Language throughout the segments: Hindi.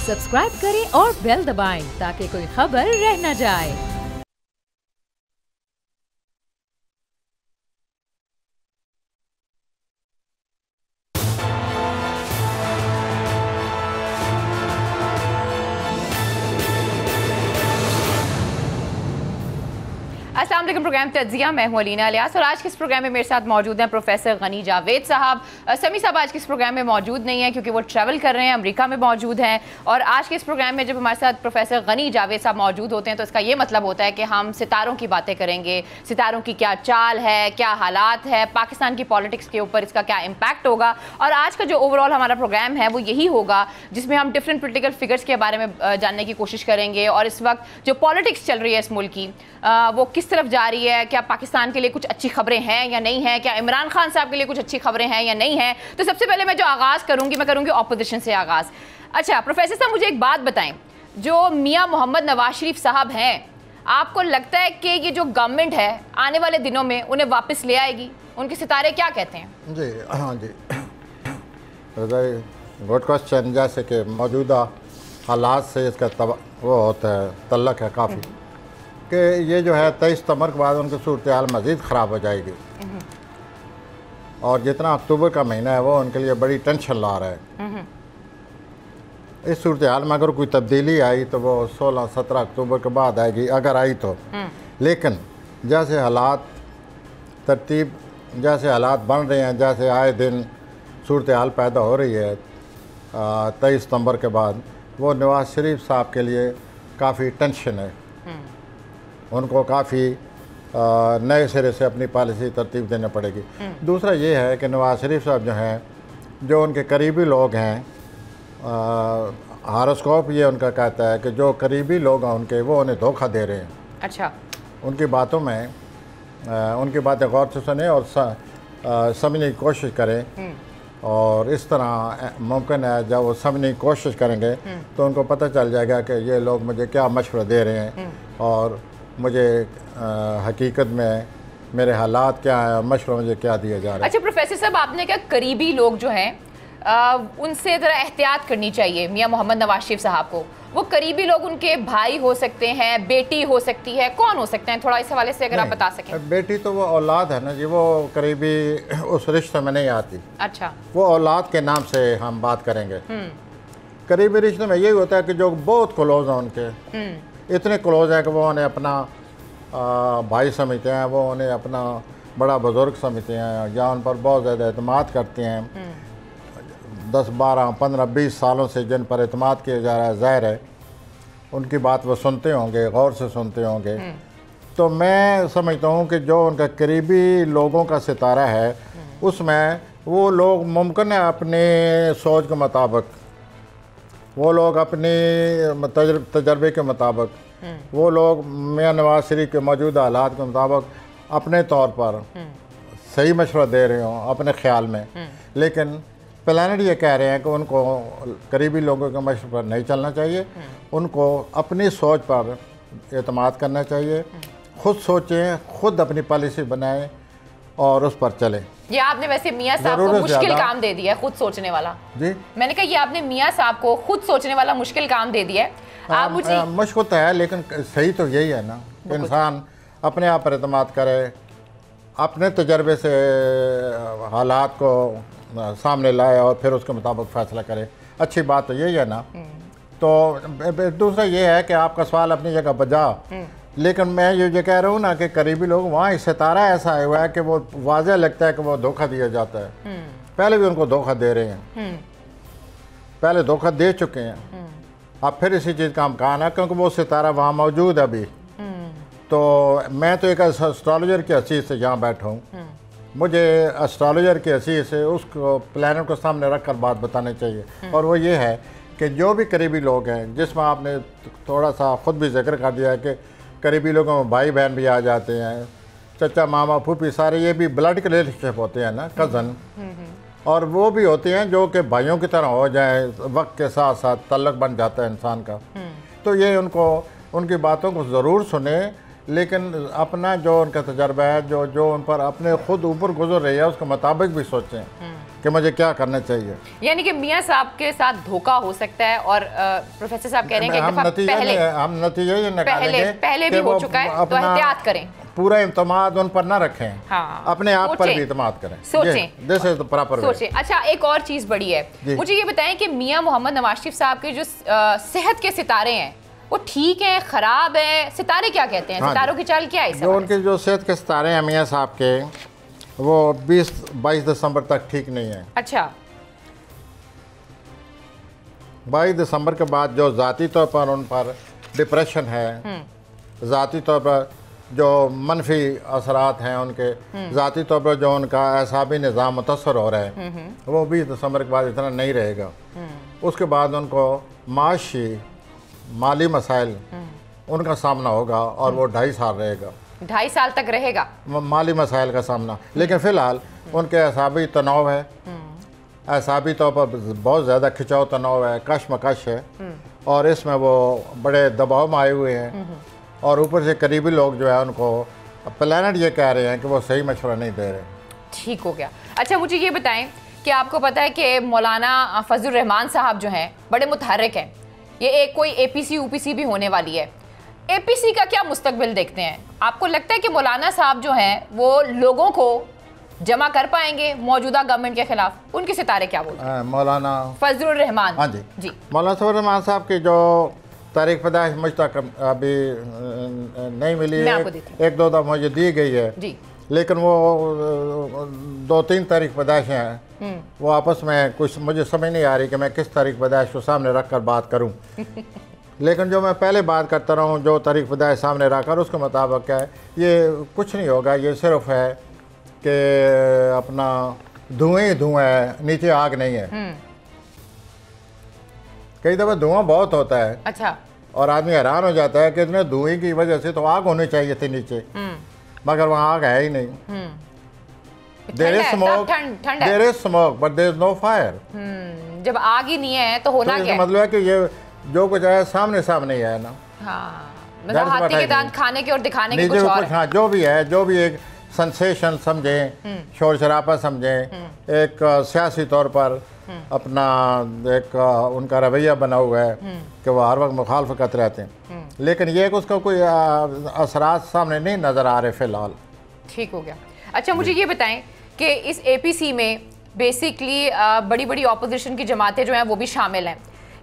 सब्सक्राइब करें और बेल दबाएं ताकि कोई खबर रह न जाए। अस्सलाम वालेकुम। प्रोग्राम तज्जिया, मैं हूं अलीना इलियास और आज के इस प्रोग्राम में मेरे साथ मौजूद हैं प्रोफेसर गनी जावेद साहब। समी साहब आज के इस प्रोग्राम में मौजूद नहीं है क्योंकि वो ट्रैवल कर रहे हैं, अमेरिका में मौजूद हैं। और आज के इस प्रोग्राम में जब हमारे साथ प्रोफेसर गनी जावेद साहब मौजूद होते हैं तो इसका ये मतलब होता है कि हम सितारों की बातें करेंगे, सितारों की क्या चाल है, क्या हालात है, पाकिस्तान की पॉलिटिक्स के ऊपर इसका क्या इम्पैक्ट होगा। और आज का जो ओवरऑल हमारा प्रोग्राम है वो यही होगा जिसमें हम डिफरेंट पोलिटिकल फिगर्स के बारे में जानने की कोशिश करेंगे और इस वक्त जो पॉलिटिक्स चल रही है इस मुल्क की वो किस तरफ जा रही है, क्या पाकिस्तान के लिए कुछ अच्छी खबरें हैं या नहीं हैं, क्या इमरान खान साहब के लिए कुछ अच्छी खबरें हैं या नहीं हैं। तो सबसे पहले मैं जो आगाज़ करूंगी मैं करूंगी ऑपोजिशन से आगाज़। अच्छा प्रोफेसर साहब मुझे एक बात बताएं, जो मियां मोहम्मद नवाज शरीफ साहब हैं, आपको लगता है कि ये जो गवर्नमेंट है आने वाले दिनों में उन्हें वापस ले आएगी? उनके सितारे क्या कहते हैं? जी हाँ जी, गुड क्वेश्चन। जैसे कि मौजूदा हालात से इसका वो होता है तल्लक है काफ़ी कि ये जो है 23 सितंबर के बाद उनकी सूरत हाल मज़ीद ख़राब हो जाएगी और जितना अक्टूबर का महीना है वो उनके लिए बड़ी टेंशन ला रहा है। इस सूरत हाल में अगर कोई तब्दीली आई तो वो 16-17 अक्टूबर के बाद आएगी, अगर आई तो। लेकिन जैसे हालात तरतीब जैसे हालात बन रहे हैं, जैसे आए दिन सूरत हाल पैदा हो रही है 23 सितंबर के बाद, वो नवाज शरीफ साहब के लिए काफ़ी टेंशन है। उनको काफ़ी नए सिरे से अपनी पॉलिसी तरतीब देनी पड़ेगी। दूसरा ये है कि नवाज शरीफ साहब जो हैं, जो उनके करीबी लोग हैं, हारोस्कोप ये उनका कहता है कि जो करीबी लोग हैं उनके, वो उन्हें धोखा दे रहे हैं। अच्छा, उनकी बातों में उनकी बातें गौर से सुने और समझने की कोशिश करें और इस तरह मुमकिन है जब वो समझने की कोशिश करेंगे तो उनको पता चल जाएगा कि ये लोग मुझे क्या मशवरा दे रहे हैं और मुझे हकीकत में मेरे हालात क्या हैं, मशवरा मुझे क्या दिया जा रहा है। अच्छा प्रोफेसर साहब, आपने क्या करीबी लोग जो हैं उनसे ज़रा एहतियात करनी चाहिए मियां मोहम्मद नवाज शरीफ साहब को। वो करीबी लोग उनके भाई हो सकते हैं, बेटी हो सकती है, कौन हो सकते हैं? थोड़ा इस हवाले से अगर आप बता सकें। बेटी तो वो औलाद है ना जी, वो करीबी उस रिश्ते में नहीं आती। अच्छा, वो औलाद के नाम से हम बात करेंगे। करीबी रिश्ते में यही होता है कि जो बहुत क्लोज हैं उनके, इतने क्लोज हैं कि वो उन्हें अपना भाई समझते हैं, वो उन्हें अपना बड़ा बुजुर्ग समझते हैं या उन पर बहुत ज़्यादा एतमाद करते हैं। 10, 12, 15, 20 सालों से जिन पर एतमाद किया जा रहा है, ज़ाहिर है उनकी बात वो सुनते होंगे, गौर से सुनते होंगे। तो मैं समझता हूँ कि जो उनका करीबी लोगों का सितारा है उसमें वो लोग मुमकिन है अपने सोच के मुताबिक, वो लोग अपने तजर्बे के मुताबिक, वो लोग मियां नवाज शरीफ के मौजूदा हालात के मुताबिक अपने तौर पर सही मशवरा दे रहे हों अपने ख्याल में। लेकिन प्लानट ये कह रहे हैं कि उनको करीबी लोगों के मशवरे पर नहीं चलना चाहिए, उनको अपनी सोच पर एतमाद करना चाहिए। खुद सोचें, खुद अपनी पॉलिसी बनाएं और उस पर चलें। ये आपने वैसे मियां साहब को मुश्किल काम दे दिया है, खुद सोचने वाला। जी मैंने कहा ये आपने मियां साहब को खुद सोचने वाला मुश्किल काम दे दिया है। आप मुझे मुश्किल तो है लेकिन सही तो यही है ना, इंसान अपने आप पर एतमाद करे, अपने तजर्बे से हालात को सामने लाए और फिर उसके मुताबिक फैसला करे। अच्छी बात तो यही है ना। तो दूसरा ये है कि आपका सवाल अपनी जगह बजा, लेकिन मैं ये कह रहा हूँ ना कि करीबी लोग वहाँ सितारा ऐसा आया हुआ है कि वो वाज़ह लगता है कि वो धोखा दिया जाता है। पहले भी उनको धोखा दे रहे हैं, पहले धोखा दे चुके हैं, अब फिर इसी चीज़ का अमकान है क्योंकि वो सितारा वहाँ मौजूद है अभी। तो मैं तो एक एस्ट्रोलॉजर की हैसियत से यहाँ बैठा हूँ, मुझे एस्ट्रोलॉजर की हैसियत से उसको प्लानट को सामने रख कर बात बतानी चाहिए। और वो ये है कि जो भी करीबी लोग हैं, जिसमें आपने थोड़ा सा ख़ुद भी जिक्र कर दिया है कि करीबी लोगों में भाई बहन भी आ जाते हैं, चचा मामा फूफी, सारे ये भी ब्लड के रिलेशनशिप होते हैं ना, कज़न, और वो भी होते हैं जो कि भाइयों की तरह हो जाए, वक्त के साथ साथ तल्लक बन जाता है इंसान का। तो ये उनको उनकी बातों को ज़रूर सुने, लेकिन अपना जो उनका तजर्बा है, जो उन पर अपने खुद ऊपर गुजर रही है, उसके मुताबिक भी सोचें कि मुझे क्या करना चाहिए। यानी कि मियाँ साहब के साथ धोखा हो सकता है और प्रोफेसर साहब कह रहे हैं कि हम नतीजे ये निकालेंगे पहले भी हो चुका है, तो एहतियात करें, पूरा इत्मीनाद उन पर ना रखें। हाँ, अपने आप पर भी इत्मीनाद करें, सोचें, this is the proper way. सोचें। अच्छा, एक और चीज़ बड़ी है, मुझे ये बताएं कि मियाँ मोहम्मद नवाज शरीफ साहब के जो सेहत के सितारे हैं वो ठीक है, खराब है? सितारे क्या कहते हैं? सितारों की चाल क्या है? जो उनके जो सेहत के सितारे हैं मियाँ साहब के, वो 20-22 दिसंबर तक ठीक नहीं है। अच्छा, 22 दिसंबर के बाद जो ज़ाती तौर पर उन पर डिप्रेशन है, ज़ाती तौर पर जो मनफी असरात हैं उनके, ज़ाती तौर पर जो उनका एसाबी निज़ाम मुतासर हो रहा है, वो 20 दिसंबर के बाद इतना नहीं रहेगा। उसके बाद उनको माली मसाइल उनका सामना होगा और वो 2.5 साल रहेगा। 2.5 साल तक रहेगा माली मसाइल का सामना। लेकिन फ़िलहाल उनके एसाबी तनाव है, एसाबी तौर पर बहुत ज़्यादा खिंचाव तनाव है, कशमकश है, और इसमें वो बड़े दबाव में आए हुए हैं। और ऊपर से करीबी लोग जो है उनको प्लानट ये कह रहे हैं कि वो सही मशवरा नहीं दे रहे। ठीक हो गया। अच्छा, मुझे ये बताएं कि आपको पता है कि मौलाना फजलुर रहमान साहब जो हैं बड़े मुतहर्रिक हैं, ये एक कोई APC UPC भी होने वाली है। APC का क्या मुस्तकबिल देखते हैं? आपको लगता है कि मौलाना साहब जो हैं वो लोगों को जमा कर पाएंगे मौजूदा गवर्नमेंट के खिलाफ? उनके सितारे क्या बोलते हैं? मौलाना फजलुर रहमान, हाँ जी, मौलाना फजलुर रहमान साहब की जो तारीख पैदाइश मुझ तक अभी नहीं मिली है, एक दो दफ़ा मुझे दी गई है जी, लेकिन वो 2-3 तारीख पैदाइश हैं, वो आपस में कुछ मुझे समझ नहीं आ रही कि मैं किस तारीख पैदाइश को सामने रख कर बात करूँ। लेकिन जो मैं पहले बात करता रहा हूँ, जो तारीख पैदाइश सामने रखकर उसके मुताबिक क्या है, ये कुछ नहीं होगा, ये सिर्फ है कि अपना धुएं ही धुआं है, नीचे आग नहीं है। कई दफ़ा धुआं बहुत होता है, अच्छा, और आदमी हैरान हो जाता है कि इतने धुएं की वजह से तो आग होनी चाहिए थी नीचे, मगर वहाँ आग है ही नहीं। There is smoke but there is no fire. जब आग ही नहीं है तो होना क्या है? मतलब है कि ये जो कुछ है सामने सामने है ना। हाँ, मतलब हाथी के दांत खाने के और दिखाने के कुछ और है। हाँ, जो भी है, जो भी एक सेंसेशन समझें, शोर शराबा समझें, एक सियासी तौर पर अपना एक उनका रवैया बना हुआ है कि वो हर वक्त मुखालफत करते रहते हैं, लेकिन ये उसका कोई असरात सामने नहीं नज़र आ रहे फ़िलहाल। ठीक हो गया। अच्छा, मुझे ये बताएं कि इस APC में बेसिकली बड़ी बड़ी ऑपोजिशन की जमातें जो हैं वो भी शामिल हैं।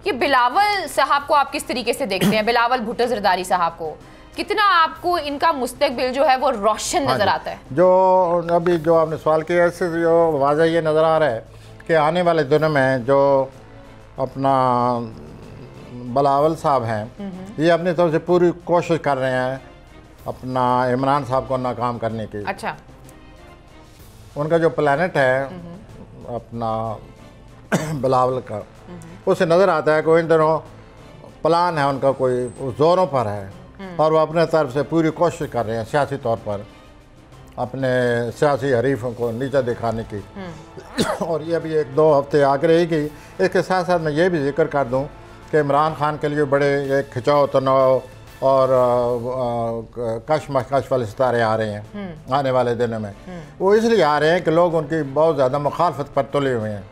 ये बिलावल साहब को आप किस तरीके से देखते हैं? बिलावल भुट्टो ज़रदारी साहब को कितना आपको इनका मुस्तकबिल जो है वो रोशन नज़र आता है? जो अभी जो आपने सवाल किया, इससे जो वाज़ह ये नज़र आ रहा है कि आने वाले दिनों में जो अपना बिलावल साहब हैं, ये अपनी तरफ से पूरी कोशिश कर रहे हैं अपना इमरान साहब को नाकाम करने की। अच्छा, उनका जो प्लानट है अपना बिलावल का, उससे नज़र आता है कि इन दिनों प्लान है उनका कोई ज़ोरों पर है, और वो अपने तरफ से पूरी कोशिश कर रहे हैं सियासी तौर पर अपने सियासी हरीफों को नीचा दिखाने की। और ये अभी 1-2 हफ्ते आगे रहेगी। इसके साथ साथ मैं ये भी जिक्र कर दूं कि इमरान खान के लिए बड़े एक खिंचाव तनाव और कशमकश वाले सितारे आ रहे हैं आने वाले दिनों में। वो इसलिए आ रहे हैं कि लोग उनकी बहुत ज़्यादा मुखालफत पर तुले हुए हैं,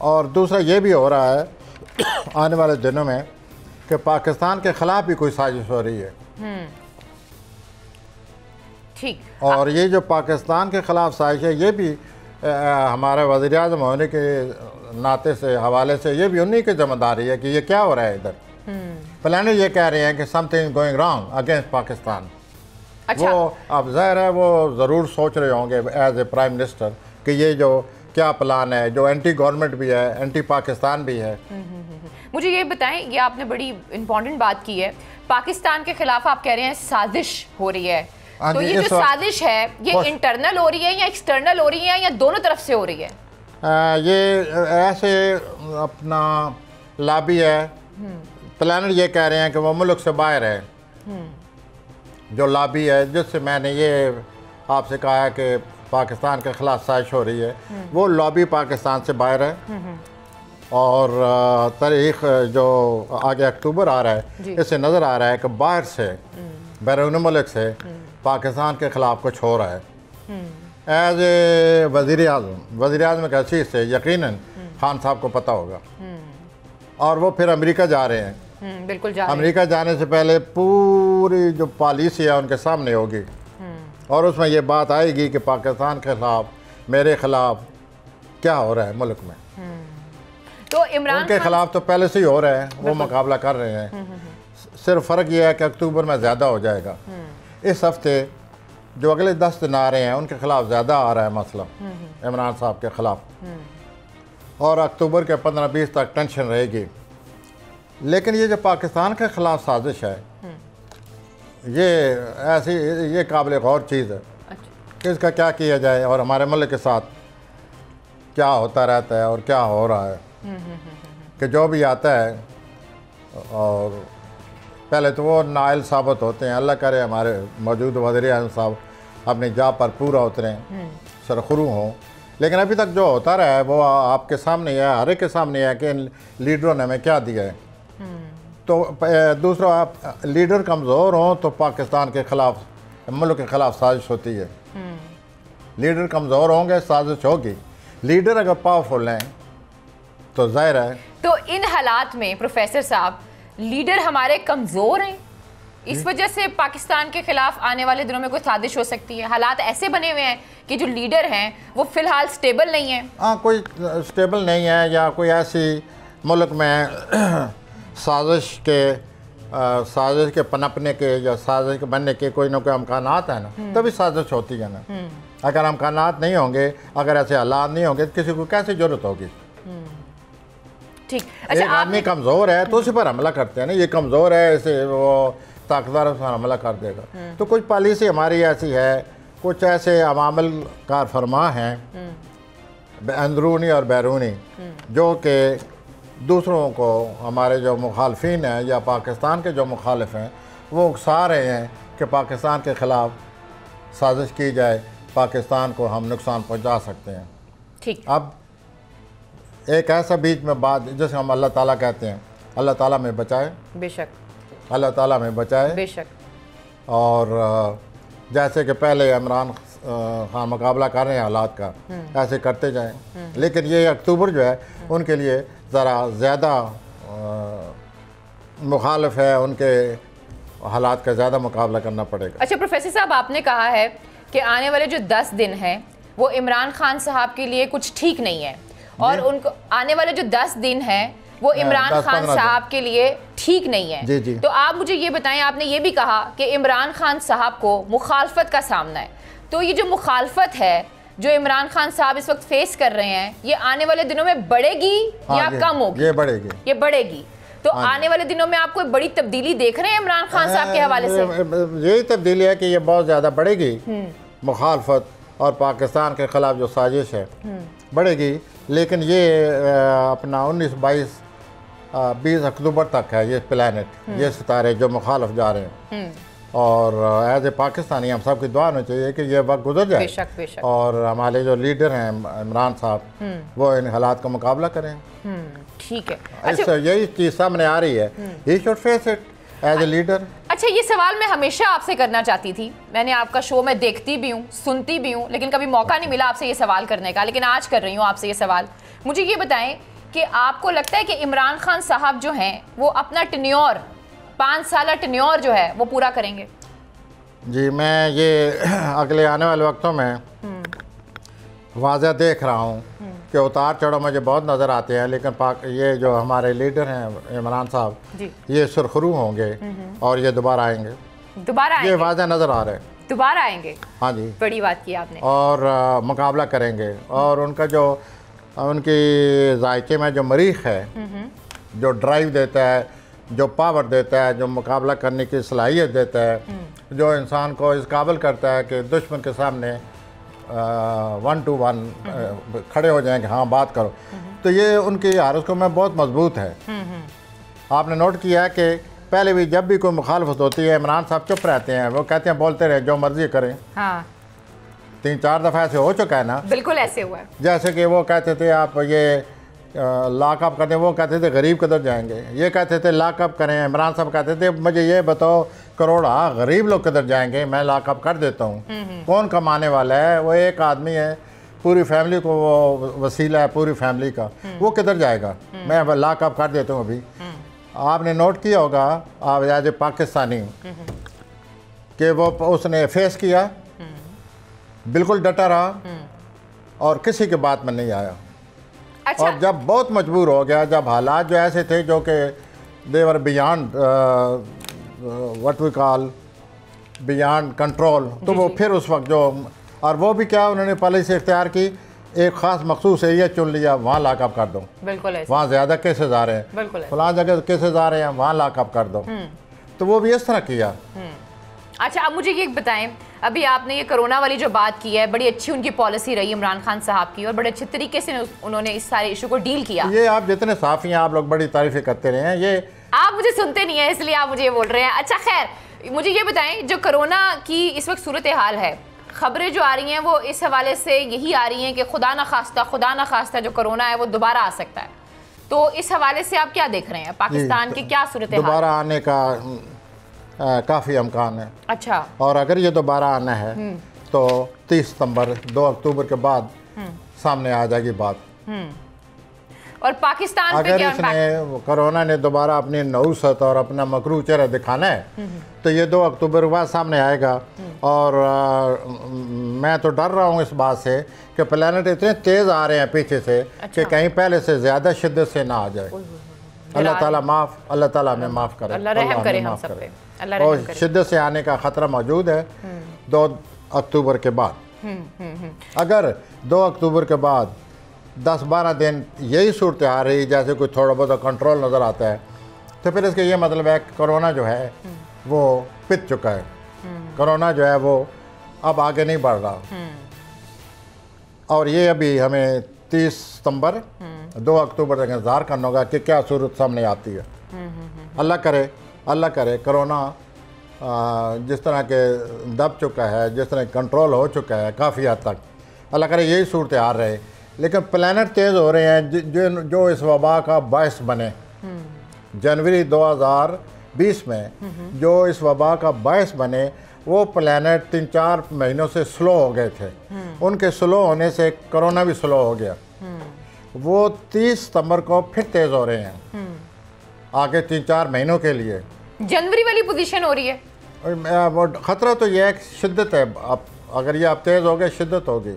और दूसरा ये भी हो रहा है आने वाले दिनों में कि पाकिस्तान के ख़िलाफ़ भी कोई साजिश हो रही है। ठीक, और ये जो पाकिस्तान के ख़िलाफ़ साजिश है, ये भी हमारे वज़ीर-ए-आज़म होने के नाते से हवाले से ये भी उन्हीं की जिम्मेदारी है कि ये क्या हो रहा है इधर। प्लानट ये कह रहे हैं कि something going wrong against Pakistan. अच्छा, वो अब ज़ाहिर है वो ज़रूर सोच रहे होंगे एज ए प्राइम मिनिस्टर कि ये जो क्या प्लान है, जो एंटी गवर्नमेंट भी है, एंटी पाकिस्तान भी है। मुझे ये बताएं, ये आपने बड़ी इंपॉर्टेंट बात की है, पाकिस्तान के खिलाफ आप कह रहे हैं साजिश हो रही है, तो ये जो साजिश है ये इंटरनल हो रही है या एक्सटर्नल हो रही है या दोनों तरफ से हो रही है? ये ऐसे अपना लॉबी है। प्लानट ये कह रहे हैं कि वो मुल्क से बाहर है। जो लॉबी है जिससे मैंने ये आपसे कहा है कि पाकिस्तान के खिलाफ साजिश हो रही है, वो लॉबी पाकिस्तान से बाहर है। और तारीख जो आगे अक्टूबर आ रहा है, इससे नज़र आ रहा है कि बाहर से बैरून मुल्क से पाकिस्तान के ख़िलाफ़ कुछ हो रहा है, एज ए वज़ीर आज़म की हैसियत से यकीनन खान साहब को पता होगा, और वो फिर अमेरिका जा रहे हैं। बिल्कुल अमेरिका जाने से पहले पूरी जो पॉलिसी है उनके सामने होगी, और उसमें ये बात आएगी कि पाकिस्तान के ख़िलाफ़, मेरे ख़िलाफ़ क्या हो रहा है मुल्क में। तो इमरान उनके ख़िलाफ़ तो पहले से ही हो रहा है, वो मुकाबला कर रहे हैं। सिर्फ फ़र्क ये है कि अक्टूबर में ज़्यादा हो जाएगा। इस हफ्ते जो अगले 10 दिन आ रहे हैं उनके ख़िलाफ़ ज़्यादा आ रहा है मसला इमरान साहब के ख़िलाफ़, और अक्टूबर के 15-20 तक टेंशन रहेगी। लेकिन ये जो पाकिस्तान के ख़िलाफ़ साजिश है, ये ऐसी, ये काबिल गौर चीज़ है कि इसका क्या किया जाए और हमारे मुल्क के साथ क्या होता रहता है और क्या हो रहा है। कि जो भी आता है, और पहले तो वो नाइल साबित होते हैं। अल्लाह करे हमारे मौजूद वज़ीर आज़म साहब अपनी जा पर पूरा उतरें, सरखुरू हों। लेकिन अभी तक जो होता रहा है वो आपके सामने है, हर एक के सामने है कि लीडरों ने हमें क्या दिया है। तो दूसरा, आप लीडर कमज़ोर हों तो पाकिस्तान के ख़िलाफ़, मुल्क के ख़िलाफ़ साजिश होती है। लीडर कमज़ोर होंगे, साजिश होगी। लीडर अगर पावरफुल हैं तो जाहिर है। तो इन हालात में प्रोफेसर साहब, लीडर हमारे कमज़ोर हैं, इस वजह से पाकिस्तान के खिलाफ आने वाले दिनों में कोई साजिश हो सकती है। हालात ऐसे बने हुए हैं कि जो लीडर हैं वो फ़िलहाल स्टेबल नहीं है। हाँ, कोई स्टेबल नहीं है, या कोई ऐसी मुल्क में साजिश के पनपने के या साजिश के बनने के कोई ना कोई अमकानात है ना, तभी साजिश होती है ना। अगर अमकानात नहीं होंगे, अगर ऐसे हालात नहीं होंगे, तो किसी को कैसे ज़रूरत होगी। ठीक, अच्छा, एक आदमी कमज़ोर है तो उसी पर हमला करते हैं ना, ये कमज़ोर है इसे वो ताकतवर उस पर हमला कर देगा। तो कुछ पॉलिसी हमारी ऐसी है, कुछ ऐसे अवामल कार फरमा हैं अंदरूनी और बैरूनी, जो कि दूसरों को, हमारे जो मुखालफिन हैं या पाकिस्तान के जो मुखालिफ हैं, वो उकसा रहे हैं कि पाकिस्तान के ख़िलाफ़ साजिश की जाए, पाकिस्तान को हम नुकसान पहुंचा सकते हैं। ठीक, अब एक ऐसा बीच में बात जैसे हम अल्लाह ताला कहते हैं, अल्लाह ताला में बचाए, बेशक अल्लाह ताला में बचाए। बेशक। और जैसे कि पहले इमरान खान मुकाबला कर रहे हैं हालात का, ऐसे करते जाएं। लेकिन ये अक्टूबर जो है उनके लिए ज़रा ज़्यादा मुखालिफ है, उनके हालात का ज़्यादा मुकाबला करना पड़ेगा। अच्छा प्रोफेसर साहब, आपने कहा है कि आने वाले जो 10 दिन हैं वो इमरान खान साहब के लिए कुछ ठीक नहीं है, और उनको आने वाले जो 10 दिन हैं वो इमरान खान साहब के लिए ठीक नहीं है। जी जी। तो आप मुझे ये बताएं, आपने ये भी कहा कि इमरान खान साहब को मुखालफत का सामना है, तो ये जो मुखालफत है जो इमरान खान साहब इस वक्त फेस कर रहे हैं, ये आने वाले दिनों में बढ़ेगी या कम होगी? ये बढ़ेगी। ये बढ़ेगी। तो आने वाले दिनों में आप कोई बड़ी तब्दीली देख रहे हैं इमरान खान साहब के हवाले से? यही तब्दीली है कि ये बहुत ज़्यादा बढ़ेगी मुखालफत, और पाकिस्तान के ख़िलाफ़ जो साजिश है बढ़ेगी। लेकिन ये अपना 19-20 अक्टूबर तक है ये प्लानट, ये सितारे जो मुखालफ जा रहे हैं, और एज ए पाकिस्तानी हम सब की दुआ होनी चाहिए कि ये वक्त गुजर जाए। बेशक, बेशक। और हमारे जो लीडर हैं इमरान साहब, वो इन हालात का मुकाबला करें। ठीक है। अच्छा, यही चीज़ सामने आ रही है, he should face it as a leader. अच्छा, ये सवाल मैं हमेशा आपसे करना चाहती थी, मैंने आपका शो में देखती भी हूँ, सुनती भी हूँ, लेकिन कभी मौका नहीं मिला आपसे ये सवाल करने का, लेकिन आज कर रही हूँ आपसे ये सवाल। मुझे ये बताएं कि आपको लगता है कि इमरान खान साहब जो हैं वो अपना टेन्योर, 5 साल टेन्योर जो है वो पूरा करेंगे? जी, मैं ये अगले आने वाले वक्तों में वाज़ह देख रहा हूँ कि उतार चढ़ाव मुझे बहुत नज़र आते हैं, लेकिन ये जो हमारे लीडर हैं इमरान साहब, ये सुरखरू होंगे और ये दोबारा आएंगे। ये वाज़ह नज़र आ रहा है, दोबारा आएंगे। हाँ जी, बड़ी बात की आपने। और मुकाबला करेंगे, और उनका जो उनकी जायके में जो मरीख है, जो ड्राइव देता है, जो पावर देता है, जो मुकाबला करने की सलाहियत देता है, जो इंसान को इस काबिल करता है कि दुश्मन के सामने 1 to 1 खड़े हो जाएंगे, हाँ बात करो, तो ये उनकी हारत में बहुत मजबूत है। आपने नोट किया है कि पहले भी जब भी कोई मुखालफत होती है इमरान साहब चुप रहते हैं, वो कहते हैं बोलते रहे जो मर्जी करें। हाँ, 3-4 दफ़ा ऐसे हो चुका है ना। बिल्कुल ऐसे हुआ है। जैसे कि वो कहते थे आप ये लॉकअप करते, वो कहते थे गरीब किधर जाएंगे, ये कहते थे लॉकअप करें, इमरान साहब कहते थे मुझे ये बताओ करोड़ गरीब लोग किधर जाएंगे, मैं लॉकअप कर देता हूँ। कौन कमाने वाला है? वो एक आदमी है, पूरी फैमिली को वो वसीला है पूरी फैमिली का, वो किधर जाएगा? मैं लॉकअप कर देता हूँ। अभी आपने नोट किया होगा, आप एज ए पाकिस्तानी कि वो उसने फेस किया, बिल्कुल डटा रहा और किसी के बात में नहीं आया। अच्छा। और जब बहुत मजबूर हो गया, जब हालात जो ऐसे थे जो कि they were beyond what we call beyond control, तो वो फिर उस वक्त जो, और वो भी क्या उन्होंने पॉलिसी इख्तियार की, एक ख़ास मखसूस एरिया चुन लिया, वहाँ लॉकअप कर दो। बिल्कुल ऐसे। वहाँ ज़्यादा केसेस आ रहे हैं, बिल्कुल फलां जगह केसेस आ रहे हैं, वहाँ लॉकअप कर दो। तो वो भी इस तरह किया। अच्छा, अब मुझे ये बताएं, अभी आपने ये कोरोना वाली जो बात की है, बड़ी अच्छी उनकी पॉलिसी रही इमरान खान साहब की, और बड़े अच्छे तरीके से उन्होंने इस सारे इशू को डील किया। ये आप जितने साफ़ी हैं, आप लोग बड़ी तारीफ़ें करते रहे हैं, ये आप मुझे सुनते नहीं है इसलिए आप मुझे ये बोल रहे हैं। अच्छा खैर, मुझे ये बताएं, जो कोरोना की इस वक्त सूरत हाल है, खबरें जो आ रही हैं वो इस हवाले से यही आ रही हैं कि खुदा न खास्ता जो कोरोना है वो दोबारा आ सकता है। तो इस हवाले से आप क्या देख रहे हैं, पाकिस्तान की क्या सूरत हाल? दोबारा आने का काफ़ी अमकान है। अच्छा। और अगर ये दोबारा आना है तो 30 सितंबर 2 अक्टूबर के बाद सामने आ जाएगी बात। और पाकिस्तान पे अगर क्या इसने कोरोना ने दोबारा अपनी नौसत और अपना मकरू चेहरा दिखाना है तो ये 2 अक्टूबर के बाद सामने आएगा। और मैं तो डर रहा हूँ इस बात से कि प्लैनेट इतने तेज़ आ रहे हैं पीछे से कि कहीं पहले से ज़्यादा शिद्दत से ना आ जाए। अल्लाह ताला हमें माफ़ करे, अल्लाह रहम करे हम सब पे, अल्लाह रहम और करे। शिद्दत से आने का ख़तरा मौजूद है 2 अक्टूबर के बाद। अगर 2 अक्टूबर के बाद 10-12 दिन यही सूरत आ रही, जैसे कोई थोड़ा बहुत कंट्रोल नज़र आता है, तो फिर इसका ये मतलब है कि कोरोना जो है वो पिट चुका है। कोरोना जो है वो अब आगे नहीं बढ़ रहा। और ये अभी हमें 30 सितंबर 2 अक्टूबर तक इंतज़ार करना होगा कि क्या सूरत सामने आती है। अल्लाह करे कोरोना जिस तरह के दब चुका है, जिस तरह कंट्रोल हो चुका है काफ़ी हद तक, अल्लाह करे यही सूरत आ रहे। लेकिन प्लैनेट तेज़ हो रहे हैं जो इस वबा का बायस बने। जनवरी 2020 में जो इस वबा का बायस बने, वो प्लैनेट 3-4 महीनों से स्लो हो गए थे। उनके स्लो होने से कोरोना भी स्लो हो गया। वो 30 सितंबर को फिर तेज़ हो रहे हैं आगे 3-4 महीनों के लिए। जनवरी वाली पोजीशन हो रही है। वो ख़तरा तो ये है कि शिद्दत है। अब अगर ये अब तेज़ हो गए, शिद्दत होगी।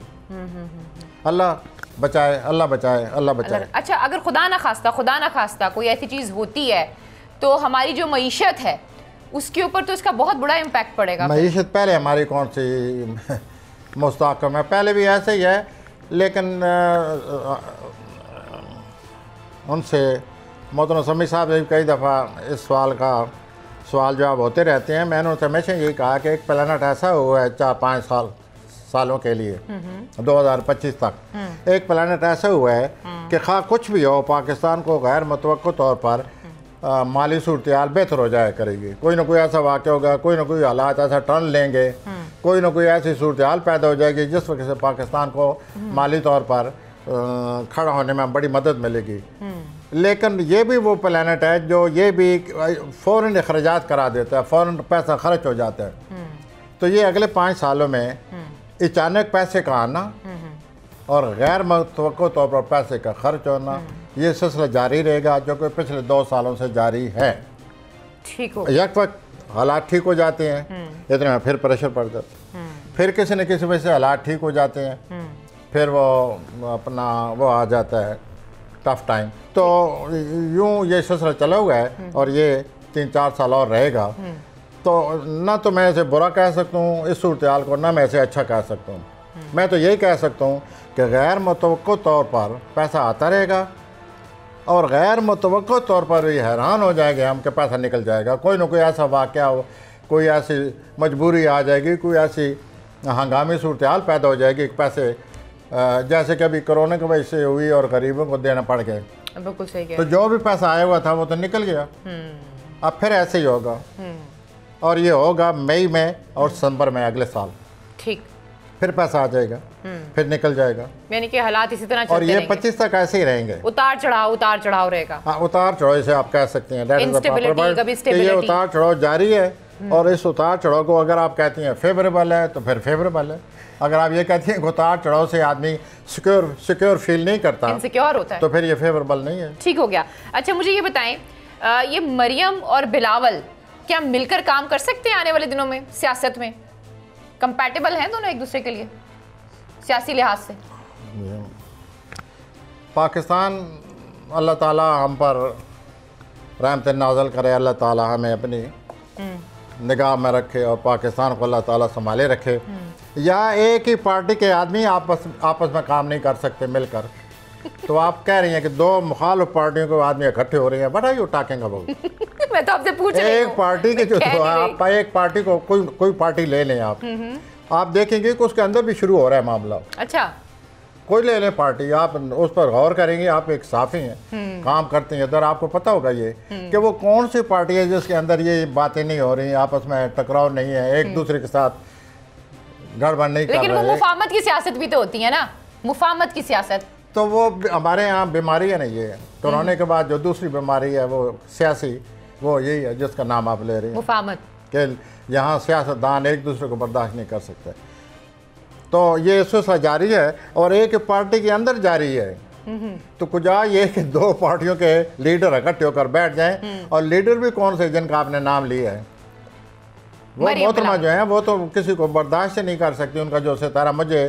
अल्लाह बचाए, अल्लाह बचाए, अल्लाह बचाए। अच्छा, अगर खुदा ना खास्ता कोई ऐसी चीज़ होती है तो हमारी जो मईशत है उसके ऊपर तो इसका बहुत बड़ा इम्पैक्ट पड़ेगा। मईशत पहले हमारी कौन सी मुस्तहकम है, पहले भी ऐसे ही है। लेकिन उनसे मोहतरम समी साहब ने कई दफ़ा इस सवाल जवाब होते रहते हैं। मैंने उनसे हमेशा यही कहा कि एक प्लैनेट ऐसा हुआ है 4-5 सालों के लिए 2025 तक एक प्लैनेट ऐसा हुआ है कि खा कुछ भी हो, पाकिस्तान को गैर मुतवक्को तौर पर माली सूरत बेहतर हो जाया करेगी। कोई ना कोई ऐसा वाक़या होगा, कोई ना कोई हालात ऐसा टर्न लेंगे, कोई ना कोई ऐसी सूरत पैदा हो जाएगी जिस वजह से पाकिस्तान को माली तौर पर खड़ा होने में बड़ी मदद मिलेगी। लेकिन ये भी वो प्लैनेट है जो ये भी फ़ौरन अखराजात करा देता है, फ़ौरन पैसा खर्च हो जाता है। तो ये अगले 5 सालों में अचानक पैसे का आना और गैर मुतवक्को तौर पर पैसे का खर्च होना, ये सिलसिला जारी रहेगा जो कि पिछले 2 सालों से जारी है। ठीक हो, एक वक्त हालात ठीक हो जाते हैं, इतने में फिर प्रेशर पड़ जाता है, फिर किसी न किसी वजह से हालात ठीक हो जाते हैं, फिर वो अपना वो आ जाता है टफ टाइम। तो यूँ ये सिलसिला चला हुआ है और ये 3-4 साल और रहेगा। तो ना तो मैं इसे बुरा कह सकता हूँ इस सूरत हाल को, ना मैं इसे अच्छा कह सकता हूँ। मैं तो यही कह सकता हूँ कि गैर मुतवक्को तौर पर पैसा आता रहेगा और गैर मुतवक्को तौर पर भी हैरान हो जाएंगे हम कि पैसा निकल जाएगा। कोई ना कोई ऐसा वाक़या हो, कोई ऐसी मजबूरी आ जाएगी, कोई ऐसी हंगामी सूरत हाल पैदा हो जाएगी कि पैसे जैसे कि अभी कोरोना की वजह से हुई और गरीबों को देना पड़ गए। बिल्कुल सही कह। तो जो भी पैसा आया हुआ था वो तो निकल गया। अब फिर ऐसे ही होगा और ये होगा मई में और सितंबर में अगले साल। ठीक, फिर पैसा आ जाएगा, फिर निकल जाएगा। यानी कि हालात इसी तरह चलते और ये रहेंगे। 25 तक ऐसे ही रहेंगे, उतार चढ़ाव रहेगा। हाँ, उतार चढ़ाव से आप कह सकते हैं। Instability, कभी ये stability। उतार चढ़ाव जारी है, और इस उतार चढ़ाव को अगर आप कहती हैं फेवरेबल है तो फिर फेवरेबल है। अगर आप ये कहती हैं कि उतार चढ़ाव से आदमी सिक्योर फील नहीं करता, इनसिक्योर होता है, तो फिर ये फेवरेबल नहीं है। ठीक हो गया। अच्छा, मुझे ये बताएं, ये मरियम और बिलावल क्या मिलकर काम कर सकते हैं आने वाले दिनों में सियासत में? कंपैटिबल हैं दोनों एक दूसरे के लिए सियासी लिहाज से? पाकिस्तान, अल्लाह ताला हम पर रहमत नाज़िल करे, अल्लाह ताला हमें अपनी निगाह में रखे और पाकिस्तान को अल्लाह ताला संभाले रखे। या एक ही पार्टी के आदमी आपस में काम नहीं कर सकते मिलकर, तो आप कह रही हैं कि दो मुखालिफ पार्टियों के आदमी इकट्ठे हो रहे हैं। But are you talking about? मैं तो आपसे पूछ रही हूं। एक पार्टी के जो आप एक पार्टी को कोई पार्टी ले लें आप देखेंगे कि उसके अंदर भी शुरू हो रहा है मामला। अच्छा, कोई ले लें पार्टी, आप उस पर गौर करेंगे, आप एक साफी हैं, काम करते हैं इधर, आपको पता होगा ये कि वो कौन सी पार्टी है जिसके अंदर ये बातें नहीं हो रही, आपस में टकराव नहीं है, एक दूसरे के साथ गड़बड़ नहीं कर रहे। लेकिन वो मुफाहमत की सियासत भी तो होती है ना, मुफाहमत की सियासत। तो वो हमारे यहाँ बीमारी है ना, ये कोरोना के बाद जो दूसरी बीमारी है वो सियासी, वो यही है जिसका नाम आप ले रही हैं, मुफाहमत। कि यहाँ सियासतदान एक दूसरे को बर्दाश्त नहीं कर सकते। तो ये सिलसिला जारी है और एक पार्टी के अंदर जारी है। तो कुजा ये कि दो पार्टियों के लीडर इकट्ठे होकर बैठ जाएं, और लीडर भी कौन से जिनका आपने नाम लिया है, वो मोहतरमा जो है वो तो किसी को बर्दाश्त नहीं कर सकती। उनका जो सितारा, मुझे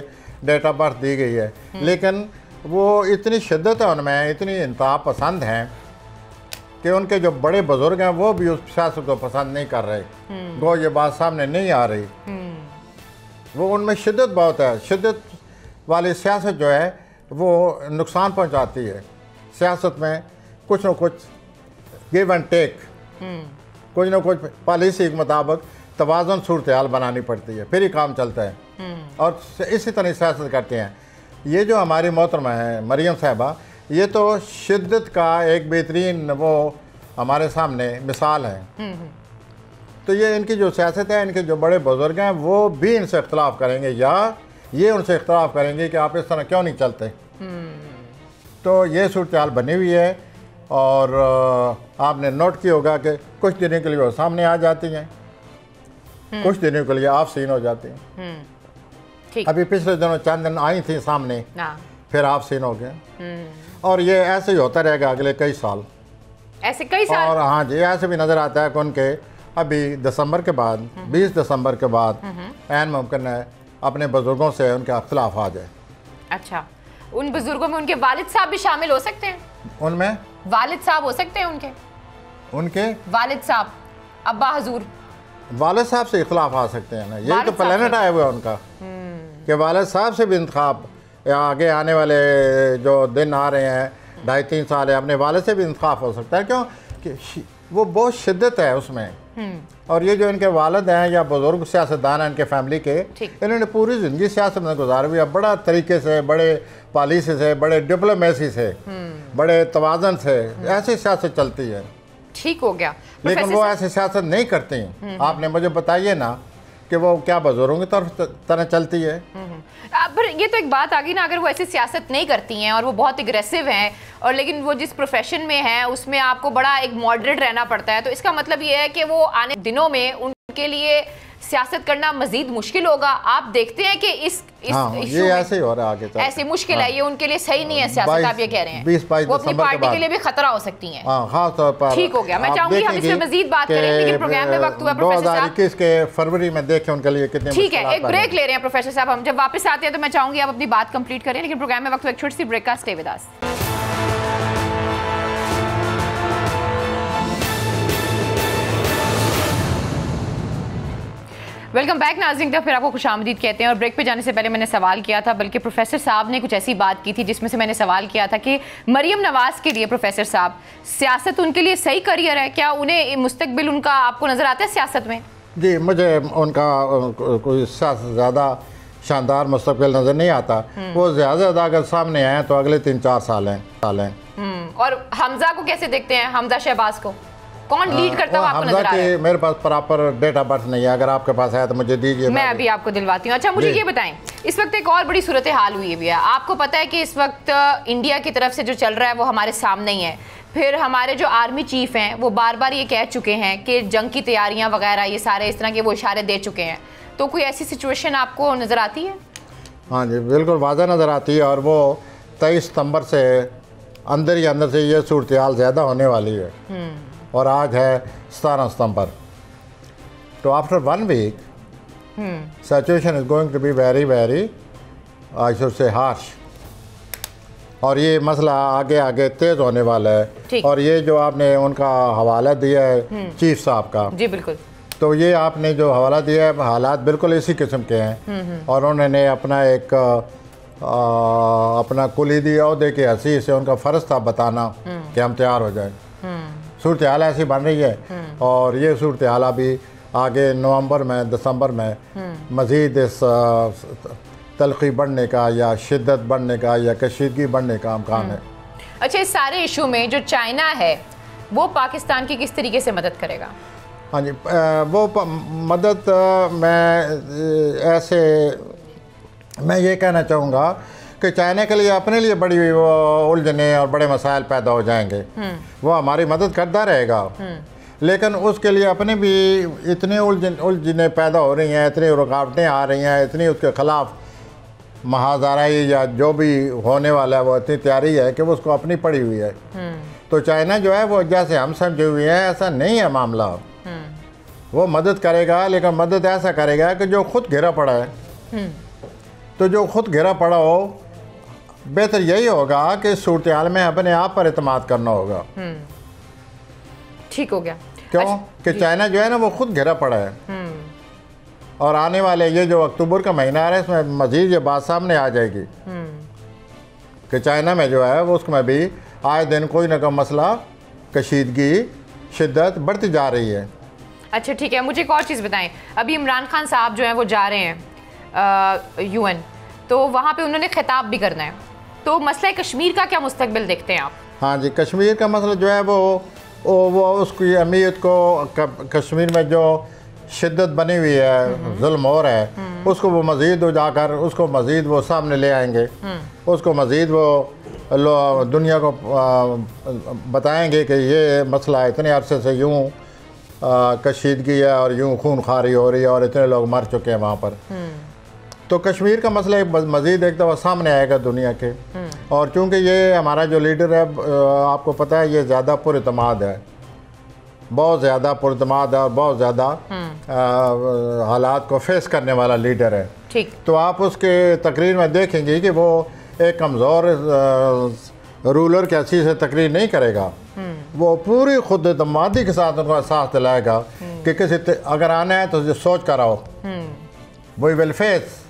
डेट ऑफ बर्थ दी गई है, लेकिन वो इतनी शिद्दत है उनमें, इतनी इंतहा पसंद हैं कि उनके जो बड़े बुजुर्ग हैं वो भी उस सियासत को पसंद नहीं कर रहे। वो ये बात सामने नहीं आ रही, वो उनमें शिद्दत बहुत है। शिद्दत वाली सियासत जो है वो नुकसान पहुंचाती है। सियासत में कुछ न कुछ गिव एंड टेक, कुछ न कुछ पॉलिसी के मुताबिक तवाज़ुन सूरत हाल बनानी पड़ती है, फिर ही काम चलता है। और इसी तरह सियासत करते हैं। ये जो हमारी मोहतरमा है मरियम साहिबा, ये तो शिद्दत का एक बेहतरीन वो हमारे सामने मिसाल है। तो ये इनकी जो सियासत है, इनके जो बड़े बुजुर्ग हैं वो भी इनसे इख्तलाफ करेंगे, या ये उनसे इख्तलाफ करेंगे कि आप इस तरह क्यों नहीं चलते। तो ये सूरत हाल बनी हुई है। और आपने नोट किया होगा कि कुछ दिनों के लिए वो सामने आ जाती हैं, कुछ दिनों के लिए ऑफ सीन हो जाती हैं। अभी पिछले दिनों चंद दिन आई थी सामने, फिर ऑफ सीन हो गए। और ये ऐसे ही होता रहेगा अगले कई साल, ऐसे कई साल। और हाँ जी, ऐसे भी नज़र आता है कि उनके अभी दिसंबर के बाद, 20 दिसंबर के बाद ऐन मुमकिन है अपने बुजुर्गों से उनका अख्तिलाफ आ जाए। अच्छा, उन बुजुर्गों में उनके वालिद साहब भी शामिल हो सकते हैं? उनमें वालिद साहब हो सकते हैं उनके वालिद साहब, अब्बा हजूर वालिद साहब से इख्तिलाफ आ सकते हैं ना। यही तो प्लानट आया हुआ है उनका कि वालिद साहब से भी इंतखाब, या आगे आने वाले जो दिन आ रहे हैं 2.5-3 साल है, अपने वालिद से भी इंतखाब हो सकता है। क्यों कि वो बहुत शिद्दत है उसमें। और ये जो इनके वालिद हैं या बुजुर्ग सियासतदान हैं इनके फैमिली के, इन्होंने पूरी ज़िंदगी सियासत में गुजारी हुई है, बड़ा तरीके से, बड़े पॉलिसी से, बड़े डिप्लोमेसी से, बड़े तवाज़न से ऐसी सियासत चलती है। ठीक हो गया। लेकिन वो ऐसी सियासत नहीं करती हैं। आपने मुझे बताइए ना कि वो क्या बुजुर्गों की तरह चलती है। पर ये तो एक बात आ गई ना, अगर वो ऐसी सियासत नहीं करती हैं और वो बहुत एग्रेसिव हैं, और लेकिन वो जिस प्रोफेशन में हैं उसमें आपको बड़ा एक मॉडरेट रहना पड़ता है, तो इसका मतलब ये है कि वो आने दिनों में उनके लिए सियासत करना मजीद मुश्किल होगा। आप देखते हैं कि इस ये ऐसे ही हो रहा है आगे, ऐसे मुश्किल है, ये उनके लिए सही नहीं है सियासत। आप ये कह रहे हैं 20-22 वो अपनी पार्टी के लिए भी खतरा हो सकती हैं। खास तौर पर ठीक हो गया। मैं चाहूंगी हम इसमें मजीद बात करें, लेकिन प्रोग्राम में वक्त हुआ प्रोफेसर साहब। 2021 के फरवरी में देखें उनके लिए कितने। ठीक है, एक ब्रेक ले रहे हैं प्रोफेसर साहब। हम जब वापस आते हैं तो मैं चाहूंगी आप अपनी बात कंप्लीट करें, लेकिन प्रोग्राम में वक्त हुआ एक छोटी सी ब्रेक का। Stay with us. Welcome back नाज़रीन, तो फिर आपको खुशामदीद कहते हैं। और ब्रेक पे जाने से पहले मैंने सवाल किया था, बल्कि प्रोफेसर साहब ने कुछ ऐसी बात की थी जिसमें से मैंने सवाल किया था कि मरियम नवाज़ के लिए प्रोफेसर साहब, सियासत उनके लिए सही करियर है क्या? उन्हें मुस्तकबिल उनका आपको नज़र आता है सियासत में? जी, मुझे उनका कोई ज़्यादा शानदार मुस्तकबिल नज़र नहीं आता। वो ज़्यादा अगर सामने आए तो अगले 3-4 साल हैं। और हमजा को कैसे देखते हैं, हमजा शहबाज को? कौन लीड करता हुआ आपको नजर आ रहा है? मेरे पास प्रॉपर डेट ऑफ बर्थ नहीं है, अगर आपके पास है तो मुझे दीजिए, मैं अभी आपको दिलवाती हूँ। अच्छा मुझे ये बताएं, इस वक्त एक और बड़ी सूरत हाल हुई है भैया, आपको पता है कि इस वक्त इंडिया की तरफ से जो चल रहा है वो हमारे सामने ही है। फिर हमारे जो आर्मी चीफ हैं वो बार बार ये कह चुके हैं कि जंग की तैयारियां वगैरह ये सारे इस तरह के वो इशारे दे चुके हैं। तो कोई ऐसी सिचुएशन आपको नज़र आती है? हाँ जी, बिल्कुल वाज़ह नज़र आती है, और वो 23 सितंबर से अंदर ही अंदर से ये सूरत हाल ज़्यादा होने वाली है। और आज है 17 सितंबर, तो after 1 week situation is going to be very very I should say harsh, और ये मसला आगे आगे तेज़ होने वाला है। और ये जो आपने उनका हवाला दिया है चीफ साहब का, जी बिल्कुल, तो ये आपने जो हवाला दिया है हालात बिल्कुल इसी किस्म के हैं। और उन्होंने अपना एक अपना कुलीदी अहदे के हसी से उनका फ़र्ज़ था बताना कि हम तैयार हो जाए। सूरत हाल ऐसी बन रही है, और ये सूरत हाल अभी आगे नवंबर में दिसंबर में मज़ीद इस तलखी बढ़ने का या शिद्दत बढ़ने का या कशीदगी बढ़ने का अमकान है। अच्छा, इस सारे इशू में जो चाइना है वो पाकिस्तान की किस तरीके से मदद करेगा? हाँ जी, वो मदद मैं ये कहना चाहूँगा कि चाइना के लिए अपने लिए बड़ी उलझने और बड़े मसाइल पैदा हो जाएंगे। वो हमारी मदद करता रहेगा, लेकिन उसके लिए अपने भी इतनी उलझने पैदा हो रही हैं, इतनी रुकावटें आ रही हैं, इतनी उसके ख़िलाफ़ महाजाराई या जो भी होने वाला है वो इतनी तैयारी है कि वो उसको अपनी पड़ी हुई है। तो चाइना जो है वो जैसे हम समझे हुए हैं ऐसा नहीं है मामला। वो मदद करेगा, लेकिन मदद ऐसा करेगा कि जो खुद घिरा पड़ा है। तो जो खुद घिरा पड़ा हो, बेहतर यही होगा कि सूरत हाल में अपने आप पर एतमाद करना होगा। ठीक हो गया। क्यों कि चाइना जो है ना वो खुद घिरा पड़ा है, और आने वाले ये जो अक्टूबर का महीना आ रहा है इसमें मजीद ये बात सामने आ जाएगी कि चाइना में जो है वो उसमें भी आए दिन कोई ना कोई मसला, कशीदगी, शिद्दत बढ़ती जा रही है। अच्छा ठीक है, मुझे एक और चीज़ बताएं, अभी इमरान खान साहब जो हैं वो जा रहे हैं UN, तो वहाँ पे उन्होंने खिताब भी करना है, तो मसला कश्मीर का क्या मुस्तकबिल देखते हैं आप? हाँ जी, कश्मीर का मसला जो है वो उसकी अहमियत को, कश्मीर में जो शिद्दत बनी हुई है, जुल्म हो रहा है, उसको वो मज़ीद उजागर, उसको मज़ीद वो सामने ले आएंगे, उसको मज़ीद वो दुनिया को बताएंगे कि ये मसला इतने अरसे से यूँ कशीदगी है और यूँ खूनखारी हो रही है और इतने लोग मर चुके हैं वहाँ पर। तो कश्मीर का मसला मज़ीद एक दफ़ा सामने आएगा दुनिया के। और चूँकि ये हमारा जो लीडर है, आपको पता है, ये ज़्यादा पुरएतमाद है, बहुत ज़्यादा पुरएतमाद है और बहुत ज़्यादा हालात को फेस करने वाला लीडर है। ठीक। तो आप उसके तकरीर में देखेंगे कि वो एक कमज़ोर रूलर के अच्छी से तकरीर नहीं करेगा, वो पूरी खुद एतमादी के साथ उनको एहसास दिलाएगा कि किसी अगर आना है तो सोच कर आओ, वी विल फेस।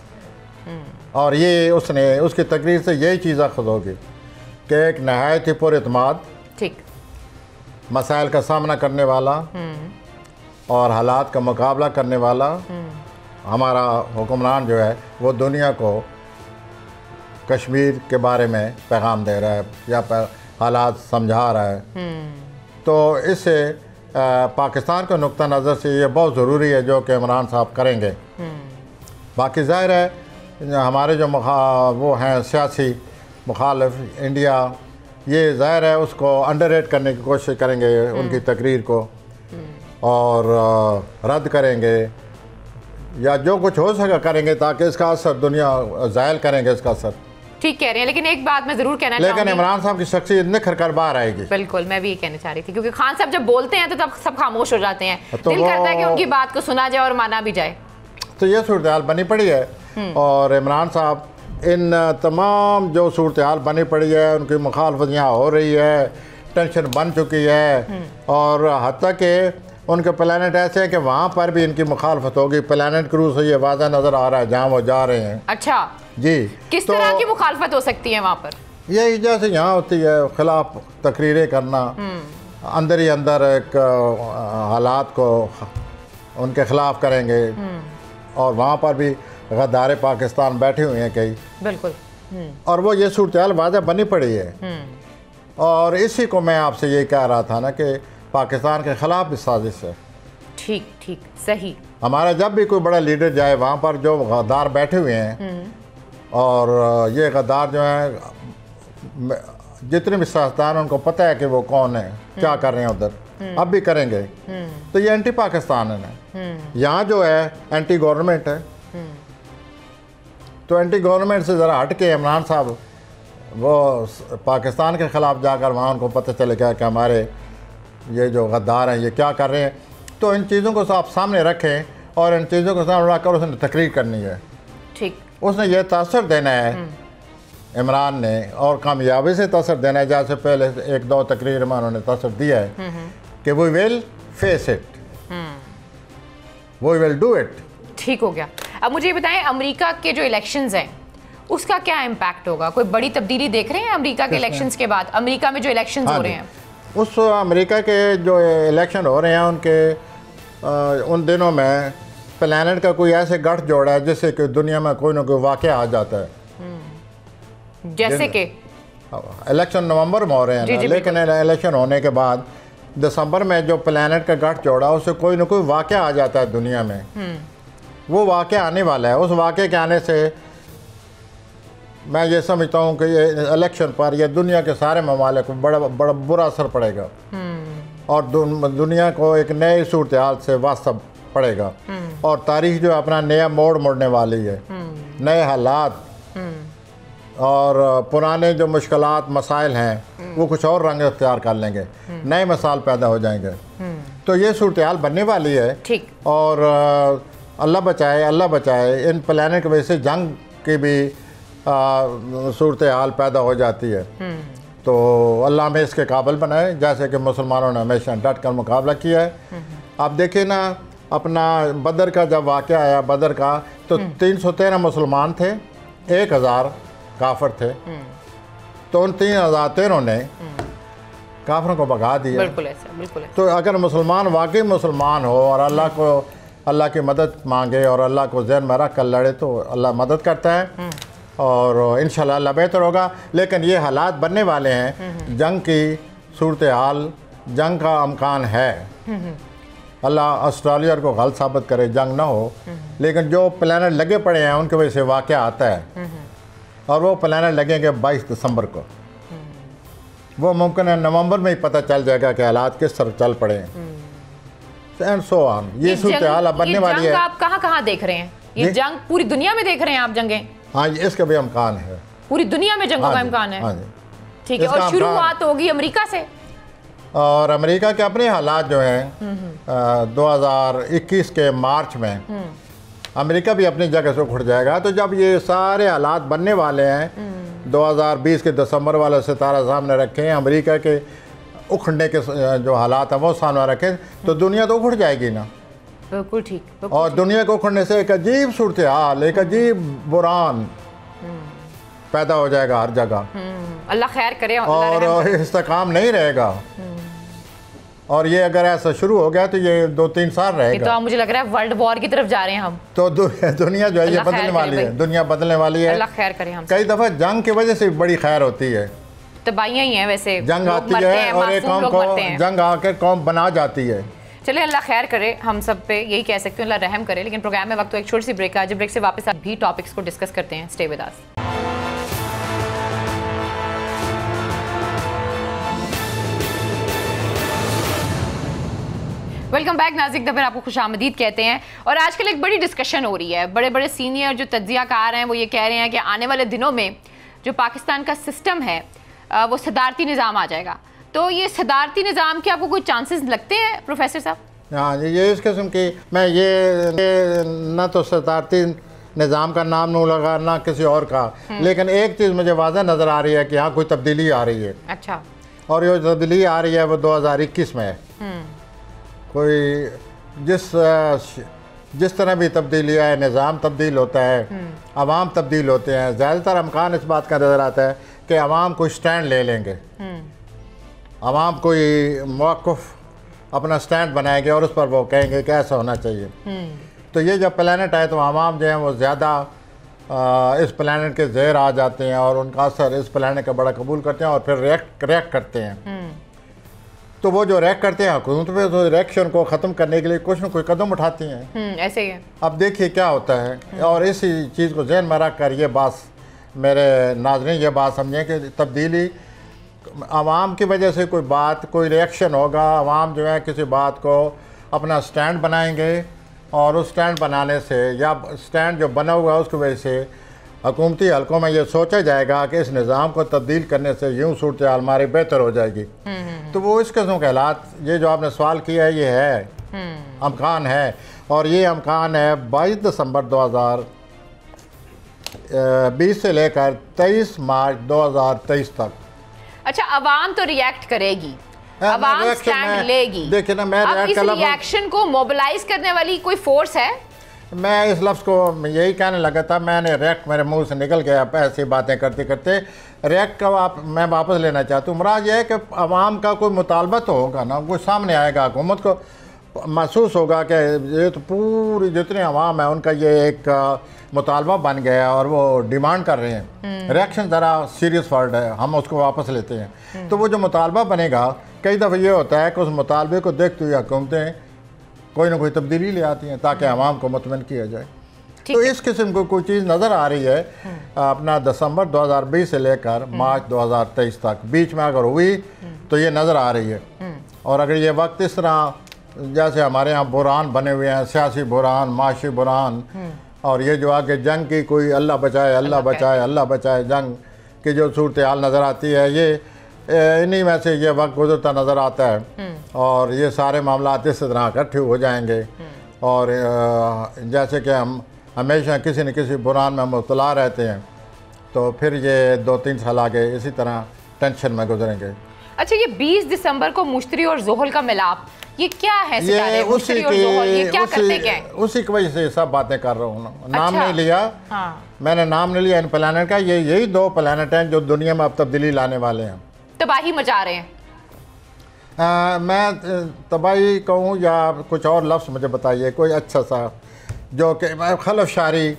और ये उसकी तकरीर से यही चीज़ खुद होगी कि एक नहायत ही पुरएतमाद, ठीक, मसाइल का सामना करने वाला और हालात का मुकाबला करने वाला हमारा हुक्मरान जो है वो दुनिया को कश्मीर के बारे में पैगाम दे रहा है या हालात समझा रहा है। तो इससे पाकिस्तान के नुक्ता नज़र से ये बहुत ज़रूरी है जो कि इमरान साहब करेंगे। बाकी ज़ाहिर है हमारे जो वो हैं सियासी मुखालिफ इंडिया, ये ज़ाहिर है उसको अंडररेट करने की कोशिश करेंगे उनकी तकरीर को, और रद्द करेंगे या जो कुछ हो सके करेंगे ताकि इसका असर दुनिया ज़ाहिर करेंगे इसका असर। ठीक कह रहे हैं, लेकिन एक बात मैं ज़रूर कहना चाहूँगी, लेकिन इमरान साहब की शख्सियत निखर कर बाहर आएगी। बिल्कुल, मैं भी ये कहना चाह रही थी, क्योंकि खान साहब जब बोलते हैं तो तब सब खामोश हो जाते हैं, तो दिल करता है कि उनकी बात को सुना जाए और माना भी जाए। तो ये सूरत हाल बनी पड़ी है, और इमरान साहब इन तमाम जो सूरत हाल बनी पड़ी है, उनकी मुखालफत यहाँ हो रही है, टेंशन बन चुकी है, और हत्ता कि उनके प्लानट ऐसे हैं कि वहाँ पर भी इनकी मुखालफत होगी। प्लानट क्रूज से ये वाज़ा नज़र आ रहा है जहाँ वो जा रहे हैं। अच्छा जी, किस तरह की मुखालफत हो सकती है वहाँ पर? यही जैसे यहाँ होती है, खिलाफ तकरीरें करना, अंदर ही अंदर एक हालात को उनके खिलाफ करेंगे, और वहाँ पर भी गद्दार पाकिस्तान बैठे हुए हैं कई। बिल्कुल। और वो ये सूरत हाल वाज़ह बनी पड़ी है। और इसी को मैं आपसे ये कह रहा था ना कि पाकिस्तान के ख़िलाफ़ भी साजिश है। ठीक ठीक, सही। हमारा जब भी कोई बड़ा लीडर जाए वहाँ पर जो गद्दार बैठे हुए हैं, और ये गद्दार जो हैं जितने भी सियासतदान उनको पता है कि वो कौन है, क्या कर रहे हैं उधर, अब भी करेंगे, तो ये एंटी पाकिस्तान है। यहाँ जो है एंटी गवर्नमेंट है, तो एंटी गवर्नमेंट से ज़रा हट के इमरान साहब वो पाकिस्तान के ख़िलाफ़ जाकर वहाँ उनको पता चलेगा कि हमारे ये जो गद्दार हैं ये क्या कर रहे हैं। तो इन चीज़ों को आप सामने रखें और इन चीज़ों को सामने रखकर उसने तकरीर करनी है। ठीक, उसने ये तासर देना है इमरान ने, और कामयाबी से तासर देना है, जैसे पहले 1-2 तकरीर में उन्होंने तासर दिया है कि we will face it, we will do it. ठीक हो गया। अब मुझे ये बताएं, अमेरिका के जो इलेक्शंस हैं उसका क्या इम्पैक्ट होगा? कोई बड़ी तब्दीली देख रहे हैं अमेरिका के इलेक्शंस के बाद? अमेरिका में जो इलेक्शंस हो रहे हैं, उस अमेरिका के जो इलेक्शन हो रहे हैं उनके उन दिनों में प्लैनेट का कोई ऐसे गठ जोड़ा है जिससे कि दुनिया में कोई ना कोई वाक़या आ जाता है। जैसे कि इलेक्शन नवंबर में हो रहे हैं, लेकिन इलेक्शन होने के बाद दिसंबर में जो प्लैनेट का गठ जोड़ा उससे कोई ना कोई वाक़या आ जाता है दुनिया में। वो वाक़या आने वाला है। उस वाक़े के आने से मैं ये समझता हूँ कि ये इलेक्शन पर ये दुनिया के सारे ममालिक को बड़ा बड़ा बुरा असर पड़ेगा, और दुनिया को एक नई सूरत हाल से वास्ता पड़ेगा, और तारीख जो अपना नया मोड़ मोड़ने वाली है। नए हालात और पुराने जो मुश्किलात मसाइल हैं वो कुछ और रंग अख्तियार कर लेंगे, नए मसाइल पैदा हो जाएंगे। तो ये सूरत हाल बनने वाली है। ठीक। और अल्लाह बचाए इन प्लैनेट की वजह से जंग की भी सूरत हाल पैदा हो जाती है। तो अल्लाह में इसके काबिल बनाए, जैसे कि मुसलमानों ने हमेशा डट कर मुकाबला किया है। आप देखिए ना, अपना बदर का जब वाक़या आया बदर का, तो 313 मुसलमान थे, 1000 काफिर थे। तो उन 3,013 ने काफिरों को भगा दिया। बिल्कुल ऐसा, बिल्कुल ऐसा। तो अगर मुसलमान वाकई मुसलमान हो और अल्लाह की मदद मांगे और अल्लाह को ज़हन में रख कर लड़े तो अल्लाह मदद करता है, और इंशाल्लाह अल्लाह बेहतर होगा। लेकिन ये हालात बनने वाले हैं, जंग की सूरत हाल, जंग का अमकान है। अल्लाह ऑस्ट्रेलिया को गलत साबित करे, जंग ना हो, लेकिन जो प्लानट लगे पड़े हैं उनकी वजह से वाक़या आता है, और वो प्लानट लगेंगे 22 दिसंबर को। वो मुमकिन है नवंबर में ही पता चल जाएगा कि हालात किस तरह चल पड़े हैं, एंड सो ऑन। ये सूरत हाल अब बनने वाली है। आप कहाँ देख रहे हैं ये जंग? पूरी दुनिया में देख रहे हैं आप जंगें? हाँ, इसका भी इम्कान है, पूरी दुनिया में जंगों का इम्कान है। ठीक है, और शुरुआत होगी अमेरिका से, और अमेरिका के अपने हालात जो हैं 2021 के मार्च में अमेरिका भी अपनी जगह से उखड़ जाएगा। तो जब ये सारे हालात बनने वाले हैं, 2020 के दिसंबर वाला सितारा सामने रखें, अमेरिका के उखड़ने के जो हालात हैं वो सामने रखें, तो दुनिया तो उखड़ जाएगी ना। बिल्कुल ठीक। और दुनिया को उखड़ने से एक अजीब सूरत हाल, एक अजीब बुरान पैदा हो जाएगा हर जगह। अल्लाह खैर करे, और इस्तेकाम नहीं रहेगा। और ये अगर ऐसा शुरू हो गया तो ये 2-3 साल रहेगा। तो मुझे लग रहा है वर्ल्ड वॉर की तरफ जा रहे हैं हम। तो दुनिया जो है ये बदलने वाली है, दुनिया बदलने वाली है। अल्लाह खैर करे हम। कई दफ़ा जंग की वजह से बड़ी खैर होती है। तबाहियां ही हैं वैसे, जंग आती है और एक कौम को जंग आकर कौम बना जाती है। चलिए, अल्लाह खैर करे हम सब पे, यही कह सकते हैं, अल्लाह रहम करे। लेकिन प्रोग्राम में वक्त तो एक छोटी सी ब्रेक आज ब्रेक से वापस आप भी टॉपिक्स को डिस्कस करते हैं। Stay with us. Welcome back. नाज़िक दफर आपको खुशामदीद कहते हैं। और आजकल एक बड़ी डिस्कशन हो रही है, बड़े बड़े सीनियर जो तज्ज़ियाकार हैं वो ये कह रहे हैं कि आने वाले दिनों में जो पाकिस्तान का सिस्टम है वो सदारती निज़ाम आ जाएगा। तो ये सदारती निज़ाम के आपको कोई चांसेस लगते हैं प्रोफेसर साहब? हाँ, ये इस किस्म की, मैं ये ना तो सदारती निज़ाम का नाम नहीं लगा ना किसी और का, लेकिन एक चीज़ मुझे वाज़ह नज़र आ रही है कि हाँ कोई तब्दीली आ रही है। अच्छा। और ये तब्दीली आ रही है वो 2021 में है। कोई जिस तरह भी तब्दीली है, निज़ाम तब्दील होता है, अवाम तब्दील होते हैं, ज़्यादातर अमकान इस बात का नज़र आता है कि अवाम कोई स्टैंड ले लेंगे, अवाम कोई मौक़िफ़ अपना स्टैंड बनाएंगे और उस पर वो कहेंगे कि ऐसा होना चाहिए। तो ये जब प्लैनेट आए तो अवाम जो हैं वो ज़्यादा इस प्लैनेट के ज़ेर आ जाते हैं और उनका असर इस प्लैनेट का बड़ा कबूल करते हैं और फिर रिएक्ट करते हैं। तो वो जो रैक करते हैं हुकूमत पे, तो रिएक्शन को ख़त्म करने के लिए कुछ न कोई कदम उठाती हैं। ऐसे ही है। अब देखिए क्या होता है, और इसी चीज़ को जहन में रख कर ये बात मेरे नाज़रीन ये बात समझें कि तब्दीली आवाम की वजह से कोई बात, कोई रिएक्शन होगा, आवाम जो है किसी बात को अपना स्टैंड बनाएंगे, और उस स्टैंड बनाने से या स्टैंड जो बना हुआ है उसकी वजह से हुकूमती हलकों में ये सोचा जाएगा कि इस निज़ाम को तब्दील करने से यूँ सूरत हाल हमारी बेहतर हो जाएगी। तो वो इस किस्म के हालात, ये जो आपने सवाल किया है ये है, अमकान है, और ये अमकान है 22 दिसंबर 2020 से लेकर 23 मार्च 2023 तक। अच्छा, अवाम तो रिएक्ट करेगी, अवाम स्टैंड लेगी। देखिए ना, मैं अब इस रिएक्शन को मोबिलाइज करने वाली कोई फोर्स है? मैं इस लफ्ज़ को यही कहने लगा था, मैंने रिएक्ट मेरे मुंह से निकल गया ऐसी बातें करते करते। रिएक्ट का मैं वापस लेना चाहता हूँ। मुराद यह है कि आवाम का कोई मुतालबा तो होगा ना, कोई सामने आएगा, हुकूमत को महसूस होगा कि ये तो पूरी जितने अवाम है उनका ये एक मुतालबा बन गया और वो डिमांड कर रहे हैं। रिएक्शन ज़रा सीरियस वर्ड है, हम उसको वापस लेते हैं। तो वो जो मुतालबा बनेगा, कई दफ़ा ये होता है कि उस मुतालबे को देखते हुए हुकूमतें कोई ना कोई तब्दीली ले आती हैं ताकि आवाम को मुतमईन किया जाए। तो इस किस्म को कोई चीज़ नज़र आ रही है अपना दिसंबर 2020 से लेकर मार्च 2023 तक, बीच में अगर हुई तो ये नज़र आ रही है। और अगर ये वक्त इस तरह जैसे हमारे यहाँ बुरान बने हुए हैं, सियासी बुरान, माशी बुरान, और ये जो आगे जंग की कोई अल्लाह बचाए अल्लाह बचाए अल्लाह बचाए जंग की जो सूरत हाल नज़र आती है, ये इन्हीं में से ये वक्त गुजरता नज़र आता है, और ये सारे मामला इस तरह इकट्ठे हो जाएंगे। और जैसे कि हम हमेशा किसी न किसी बुरान में मुब्तला रहते हैं, तो फिर ये 2-3 साल आगे इसी तरह टेंशन में गुजरेंगे। अच्छा, ये 20 दिसंबर को मुश्तरी और जोहल का मिलाप, ये क्या है? ये उसी की उसी की वजह से सब बातें कर रहा हूँ ना। नाम अच्छा। नहीं लिया, मैंने नाम नहीं लिया इन प्लानट का। ये यही 2 प्लानट हैं जो दुनिया में अब तब्दीली लाने वाले हैं, तबाही मचा रहे हैं। मैं तबाही कहूँ या कुछ और लफ्ज़ मुझे बताइए कोई अच्छा सा, जो कि खलफशारी,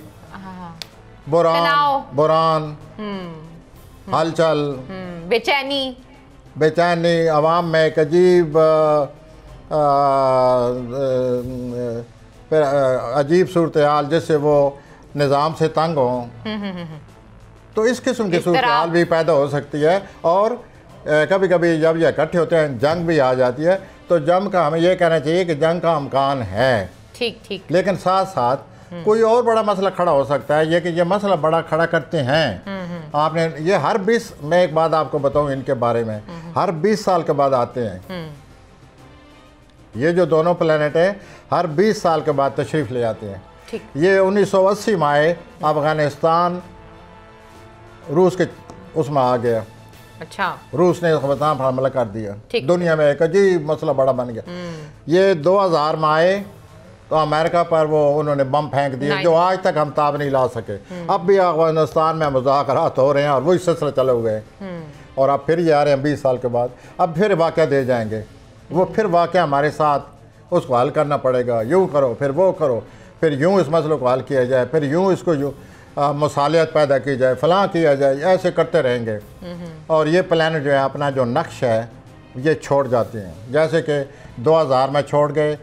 बुरान, हलचल, बेचैनी, आवाम में एक अजीब अजीब सूरत हाल जिससे वो निज़ाम से तंग हों। तो इस किस्म की सूरत हाल भी पैदा हो सकती है। और कभी कभी जब ये इकट्ठे होते हैं जंग भी आ जाती है, तो जंग का हमें यह कहना चाहिए कि जंग का अमकान है, ठीक, लेकिन साथ साथ कोई और बड़ा मसला खड़ा हो सकता है। ये कि ये मसला बड़ा खड़ा करते हैं आपने, ये हर 20, मैं एक बात आपको बताऊं इनके बारे में, हर 20 साल के बाद आते हैं। ये जो दोनों प्लेनेट हैं हर 20 साल के बाद तशरीफ़ ले आते हैं। ये 1980 में आए, अफ़गानिस्तान रूस के उसमें आ गया। अच्छा, रूस ने अफ़गानिस्तान पर हमला कर दिया, दुनिया में एक अजीब मसला बड़ा बन गया। ये 2000 में आए तो अमेरिका पर वो उन्होंने बम फेंक दिए जो आज तक हम ताब नहीं ला सके। अब भी अफ़गानिस्तान में मुज़ाकरात हो रहे हैं और वही सिलसिला चले हुए, और अब फिर ये आ रहे हैं 20 साल के बाद। अब फिर वाक़या दे जाएंगे, वो फिर वाक़या हमारे साथ उसको हल करना पड़ेगा। यूँ करो, फिर वो करो, फिर यूँ इस मसले को हल किया जाए, फिर यूँ इसको यूँ मसालियत पैदा की जाए, फलां किया जाए, ऐसे करते रहेंगे। और ये प्लान जो है अपना जो नक्श है ये छोड़ जाते हैं। जैसे कि 2000 में छोड़ गए,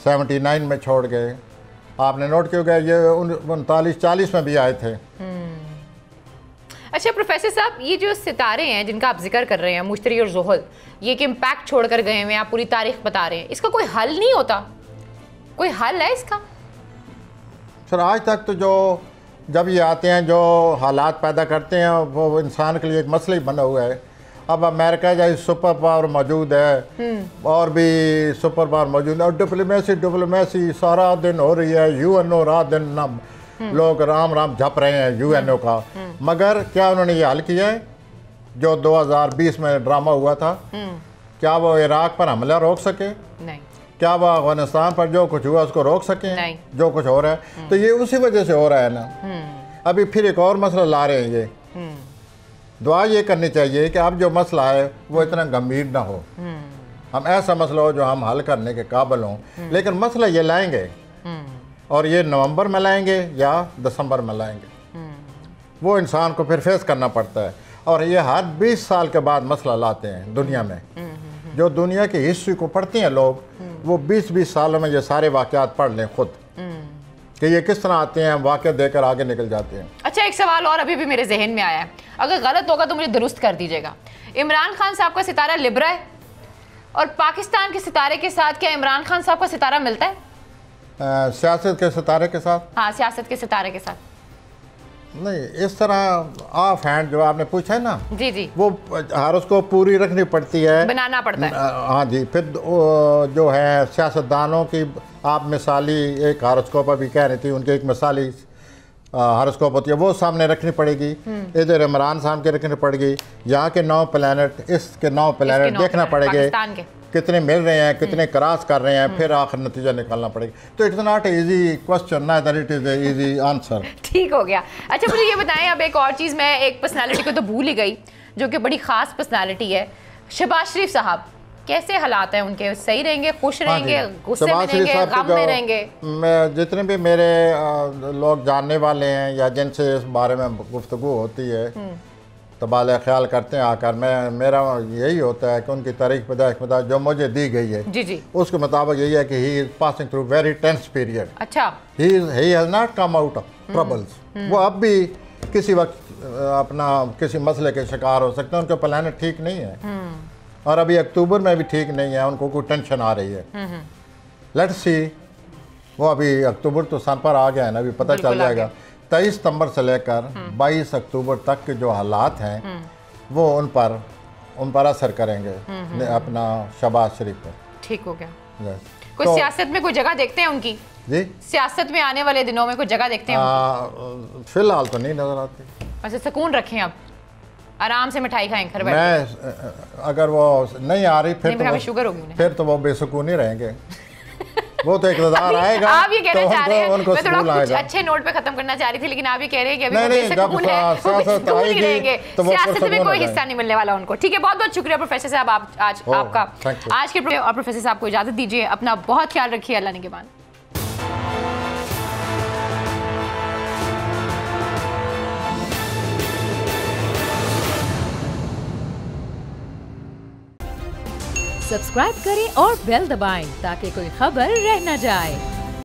79 में छोड़ गए, आपने नोट किया गया, ये 39-40 में भी आए थे। अच्छा प्रोफेसर साहब, ये जो सितारे हैं जिनका आप जिक्र कर रहे हैं, मुश्तरी और जोहल, ये कि इम्पैक्ट छोड़ कर गए हैं, आप पूरी तारीख बता रहे हैं, इसका कोई हल नहीं होता? कोई हल है इसका? सर आज तक तो जो जब ये आते हैं जो हालात पैदा करते हैं वो इंसान के लिए एक मसला ही बना हुआ है। अब अमेरिका जैसे सुपर पावर मौजूद है और भी सुपर पावर मौजूद है, और डिप्लोमेसी सारा दिन हो रही है। यूएनओ रात दिन लोग राम राम झप रहे हैं यूएनओ का, मगर क्या उन्होंने ये हल किया है? जो 2020 में ड्रामा हुआ था, क्या वो इराक पर हमला रोक सके? नहीं। क्या वो अफगानिस्तान पर जो कुछ हुआ उसको रोक सके? नहीं। जो कुछ हो रहा है तो ये उसी वजह से हो रहा है ना। अभी फिर एक और मसला ला रहे हैं। ये दुआ ये करनी चाहिए कि अब जो मसला है वो इतना गंभीर ना हो, हम ऐसा मसला हो जो हम हल करने के काबिल हों। लेकिन मसला ये लाएंगे, और ये नवंबर में लाएंगे या दिसंबर में लाएंगे, वो इंसान को फिर फेस करना पड़ता है। और ये हर 20 साल के बाद मसला लाते हैं दुनिया में। जो दुनिया की हिस्ट्री को पढ़ते हैं लोग, वो 20-20 सालों में ये सारे वाक़यात पढ़ लें खुद कि ये किस तरह आते हैं, वाक़या देकर आगे निकल जाते हैं। अच्छा, एक सवाल और अभी भी मेरे जहन में आया है, अगर गलत होगा तो मुझे दुरुस्त कर दीजिएगा। इमरान खान साहब का सितारा लिब्रा है और पाकिस्तान के सितारे के साथ क्या इमरान खान साहब का सितारा मिलता है? सियासत के सितारे के साथ? हाँ, सियासत के सितारे के साथ नहीं, इस तरह ऑफ हैंड जो आपने पूछा है ना, जी जी, वो हर उसको पूरी रखनी पड़ती है, बनाना पड़ता है। हाँ जी। फिर जो है सियासतदानों की आप मिसाली एक हारोस्कोप अभी कह रही थी, उनकी एक मिसाली हारोस्कोप होती है, वो सामने रखनी पड़ेगी। इधर इमरान साहब के रखनी पड़ेगी, यहाँ के 9 प्लैनेट, इसके 9 प्लैनेट देखना पड़ेंगे कितने मिल रहे हैं, कितने क्रॉस कर रहे हैं, फिर आखिर नतीजा निकालना पड़ेगा। तो इट्स नॉट इजी क्वेश्चन ना that it is easy answer. ठीक हो गया। अच्छा, मुझे ये बताएं, अब एक और चीज़, मैं एक पर्सनालिटी को तो भूल ही गई जो कि बड़ी ख़ास पर्सनालिटी है, शहबाज शरीफ साहब। कैसे हालात हैं उनके? सही रहेंगे, खुश रहेंगे, गुस्से में रहेंगे, गम में रहेंगे? मैं जितने भी मेरे लोग जानने वाले हैं या जिनसे इस बारे में गुफ्तगू होती है, तबादला ख्याल करते हैं आकर, मेरा यही होता है कि उनकी तारीख पैदाइश जो मुझे दी गई है जी जी, उसके मुताबिक यही है कि he is passing through very tense period. अच्छा, he has not come out of troubles. वो अब भी किसी वक्त अपना किसी मसले के शिकार हो सकते हैं, उनका प्लान ठीक नहीं है और अभी अक्टूबर में भी ठीक नहीं है, उनको कोई टेंशन आ रही है। लेट्स सी, वो अभी अक्टूबर तो सन पर आ गया है ना, अभी पता चल जाएगा। 23 सितंबर से लेकर 22 अक्टूबर तक के जो हालात हैं वो उन पर असर करेंगे अपना शहबाज शरीफ पर। ठीक हो गया। कोई तो सियासत में कोई जगह देखते हैं उनकी? जी, सियासत में आने वाले दिनों में कोई जगह देखते हैं? फिलहाल तो नहीं नजर आती। अच्छा, सुकून रखें, अब आराम से मिठाई खाएं घर बैठ। अगर वो नहीं आ रही फिर तो वो बेसुकून ही रहेंगे। वो तो इकतदार आएगा। आप ये कहना चाह रहे हैं, मैं थोड़ा कुछ अच्छे नोट पे खत्म करना चाह रही थी, लेकिन आप ये कह रहे हैं कि अभी सियासत में कोई हिस्सा नहीं मिलने वाला उनको। ठीक है, बहुत बहुत शुक्रिया प्रोफेसर साहब आपका। आज के प्रोफेसर साहब को इजाजत दीजिए, अपना बहुत ख्याल रखिए, अल्लाह निगहबान। सब्सक्राइब करें और बेल दबाएं ताकि कोई खबर रह न जाए।